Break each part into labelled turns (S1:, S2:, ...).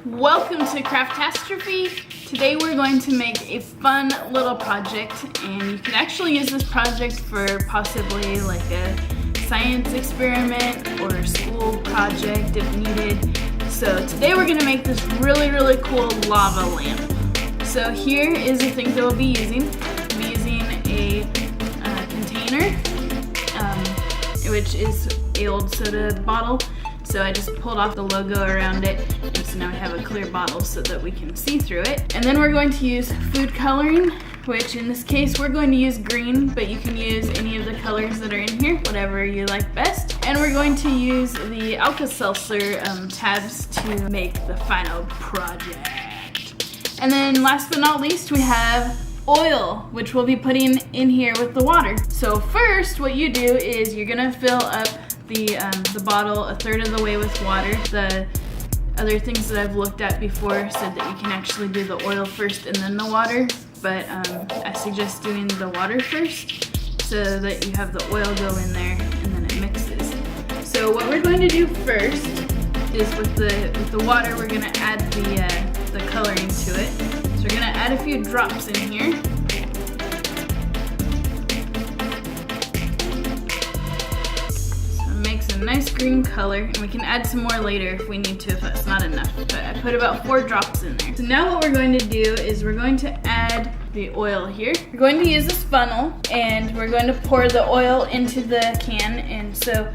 S1: Welcome to Craftastrophe. Today we're going to make a fun little project, and you can actually use this project for possibly like a science experiment or a school project if needed. So today we're going to make this really cool lava lamp. So here is the things that we'll be using. We'll be using a container, which is an old soda bottle. So I just pulled off the logo around it, and so now we have a clear bottle so that we can see through it. And then we're going to use food coloring, which in this case we're going to use green, but you can use any of the colors that are in here, whatever you like best. And we're going to use the Alka-Seltzer tabs to make the final project. And then last but not least, we have oil, which we'll be putting in here with the water. So first, what you do is you're gonna fill up the bottle a third of the way with water. The other things that I've looked at before said that you can actually do the oil first and then the water, but I suggest doing the water first so that you have the oil go in there and then it mixes. So what we're going to do first is with the water, we're going to add the coloring to it. So we're going to add a few drops in here. Nice green color, and we can add some more later if we need to, if that's not enough, but I put about 4 drops in there. So now what we're going to do is we're going to add the oil here. We're going to use this funnel, and we're going to pour the oil into the can, and so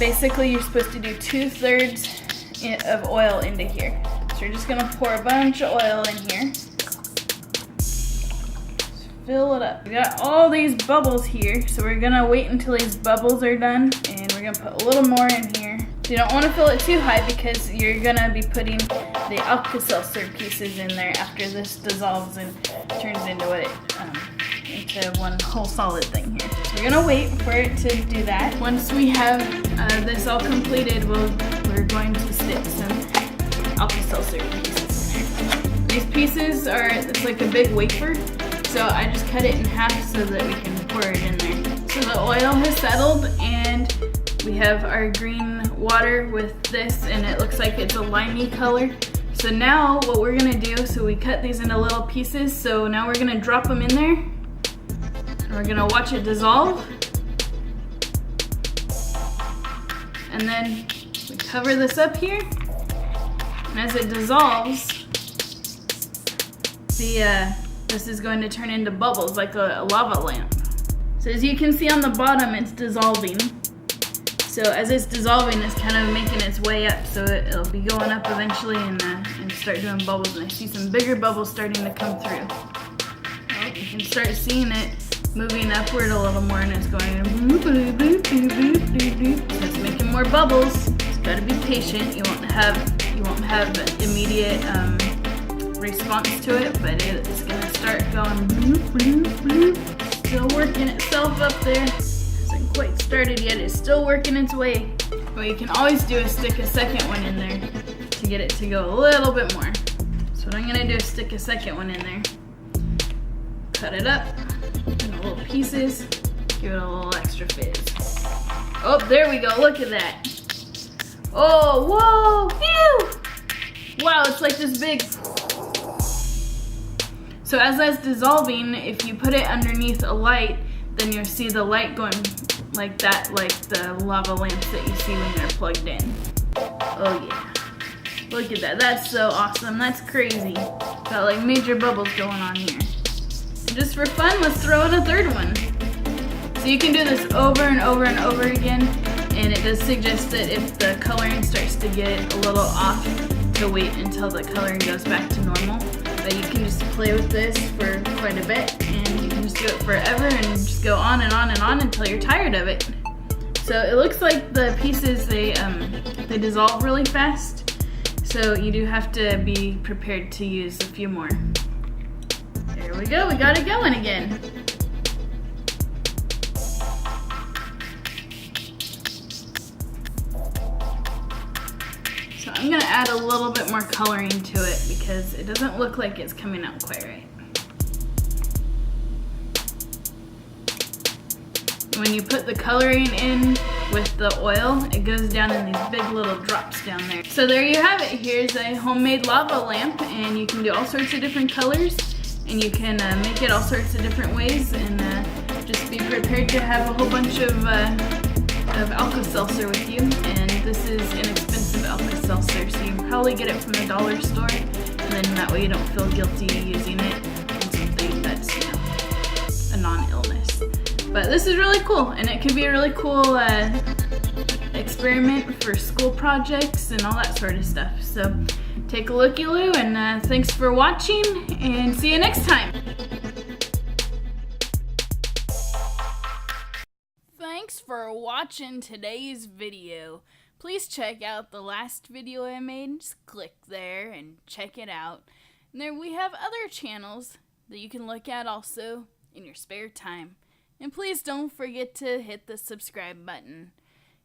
S1: basically you're supposed to do 2/3 of oil into here. So we're just going to pour a bunch of oil in here. Fill it up. We got all these bubbles here, so we're gonna wait until these bubbles are done, and we're gonna put a little more in here. You don't want to fill it too high because you're gonna be putting the Alka-Seltzer pieces in there after this dissolves and turns into into one whole solid thing here. So we're gonna wait for it to do that. Once we have this all completed, we're going to stick some Alka-Seltzer pieces in there. These pieces it's like a big wafer. So I just cut it in half so that we can pour it in there. So the oil has settled, and we have our green water with this, and it looks like it's a limey color. So now what we're gonna do, so we cut these into little pieces, so now we're gonna drop them in there, and we're gonna watch it dissolve. And then we cover this up here, and as it dissolves, this is going to turn into bubbles like a lava lamp. So as you can see on the bottom, it's dissolving. So as it's dissolving, it's kind of making its way up. So it'll be going up eventually and start doing bubbles. And I see some bigger bubbles starting to come through. Well, you can start seeing it moving upward a little more, and it's going boop, boop, boop, boop, boop, boop, boop. So it's making more bubbles. Just gotta be patient. You won't have immediate response to it, but it's gonna start going bloop, bloop, bloop. Still working itself up there. Hasn't quite started yet. It's still working its way. What you can always do is stick a second one in there to get it to go a little bit more. So what I'm gonna do is stick a second one in there. Cut it up into little pieces. Give it a little extra fizz. Oh, there we go. Look at that. Oh, whoa, phew! Wow, it's like this big. So as that's dissolving, if you put it underneath a light, then you'll see the light going like that, like the lava lamps that you see when they're plugged in. Oh yeah. Look at that. That's so awesome. That's crazy. Got like major bubbles going on here. And just for fun, let's throw in a third one. So you can do this over and over and over again, and it does suggest that if the coloring starts to get a little off, to wait until the coloring goes back to normal. But you can just play with this for quite a bit, and you can just do it forever and just go on and on and on until you're tired of it. So it looks like the pieces, they dissolve really fast, so you do have to be prepared to use a few more. There we go, we got it going again. So I'm gonna add a little bit more coloring to it because it doesn't look like it's coming out quite right. when you put the coloring in with the oil, it goes down in these big little drops down there. So there you have it. Here's a homemade lava lamp, and you can do all sorts of different colors, and you can make it all sorts of different ways, and just be prepared to have a whole bunch of Alka-Seltzer with you. And this is inexpensive Alka-Seltzer, so you can probably get it from the dollar store, and then that way you don't feel guilty using it in something that's, you know, a non-illness. But this is really cool, and it can be a really cool experiment for school projects and all that sort of stuff. So take a looky-loo, and thanks for watching, and see you next time. Thanks for watching today's video. Please check out the last video I made. Just click there and check it out. And there we have other channels that you can look at also in your spare time. And please don't forget to hit the subscribe button.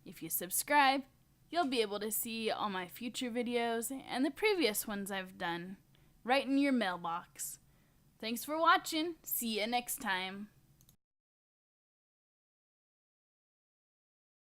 S1: If you subscribe, you'll be able to see all my future videos and the previous ones I've done right in your mailbox. Thanks for watching. See you next time.